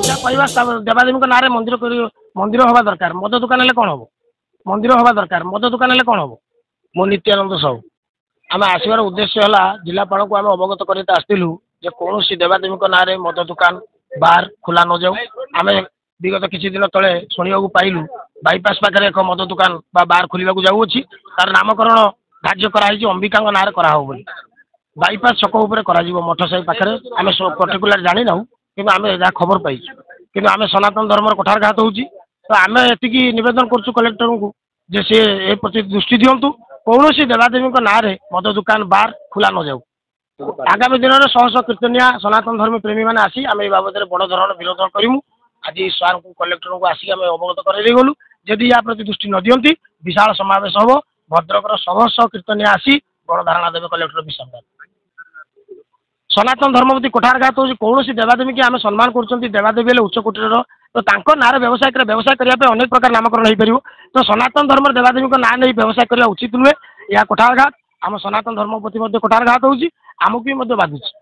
पूजा पाइबा देवादेवी नाँ मंदिर मंदिर हवा दरकार मद दुकान हेल्ले कौन हम मंदिर हवा दरकार मद दुकान हेल्ले कौन हम मो नित्यानंद साहू आम आसबार उद्देश्य है जिलापाल को आम अवगत करते आसलु जे कौन देवादेवी नाँ मद दुकान बार खोला न जाऊ आम विगत किसी दिन तले शुणा पाइलु बाईपास पाखे एक मद दुकान बार खोलने जाऊँगी तार नामकरण कार्य कराई अंबिका नाँ कराव बोली बाईपास छक उपर मठ साही पाखे आम पर्टिकुलर जानी ना कि आम जहाँ खबर पाई कि आम सनातन धर्म कठारघात होती तो आम एति नवेदन करुँ कलेक्टर को जे सी ए प्रति दृष्टि दिंतु कौन देवादेवी नाँ मद दुकान बार खोला न जाऊ आगामी दिन में शह शह कीर्तनिया सनातन धर्म प्रेमी मैंने आसी आम बाबद बड़ धरण विरोध करूँ आज सार को कलेक्टर को आसिक आम अवगत कर गलु जदि या प्रति दृष्टि न दियंती विशाल समावेश हम भद्रकर शह शह कीर्तनिया आसी गणधारणा देवे कलेक्टर विषय सनातन धर्म प्रति कठारघात हो कौन देवादेवी की आम सम्मान कर देवादेवी उच्च कोटर तो नाँ व्यवसाय करने अनेक प्रकार नामकरण हो पार तो सनातन धर्म देवादेवी नाँ नहीं व्यवसाय करने उचित नुहे यह कठारघात आम सनातन धर्म प्रति कठारघात होमको भी बाधुची।